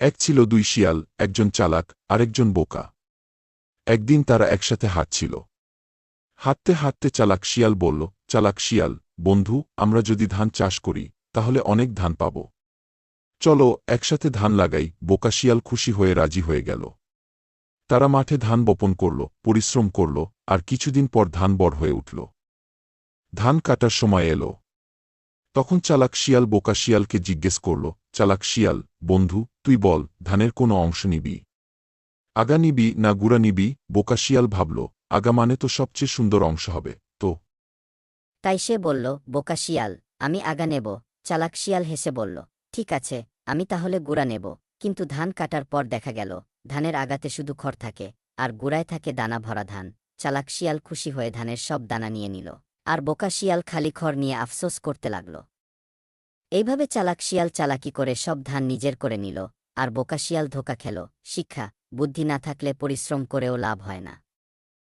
এক ছিল দুই শিয়াল, একজন চালাক আরেকজন বোকা। একদিন তারা একসাথে হাঁটছিল। হাঁটতে হাঁটতে চালাক শিয়াল বলল, চালাক শিয়াল, বন্ধু, আমরা যদি ধান চাষ করি তাহলে অনেক ধান পাব। চলো একসাথে ধান লাগাই। বোকা শিয়াল খুশি হয়ে রাজি হয়ে গেল। তারা মাঠে ধান বপন করল, পরিশ্রম করল, আর কিছুদিন পর ধান বড় হয়ে উঠল। ধান কাটার সময় এলো। তখন চালাক শিয়াল বোকা শিয়ালকে জিজ্ঞেস করল, চালাক শিয়াল, বন্ধু, তুই বল, ধানের কোনো অংশ নিবি? আগা নিবি না গুড়া নিবি? বোকা শিয়াল ভাবল, আগা মানে তো সবচেয়ে সুন্দর অংশ হবে, তো। তাই সে বলল, বোকা শিয়াল, আমি আগা নেব। চালাক শিয়াল হেসে বলল, ঠিক আছে, আমি তাহলে গুড়া নেব। কিন্তু ধান কাটার পর দেখা গেল ধানের আগাতে শুধু খড় থাকে, আর গুড়ায় থাকে দানা ভরা ধান। চালাক শিয়াল খুশি হয়ে ধানের সব দানা নিয়ে নিল, আর বোকা শিয়াল খালি খড় নিয়ে আফসোস করতে লাগল। এইভাবে চালাক শিয়াল চালাকি করে সব ধান নিজের করে নিল, আর বোকা শিয়াল ধোঁকা খেল। শিক্ষা: বুদ্ধি না থাকলে পরিশ্রম করেও লাভ হয় না।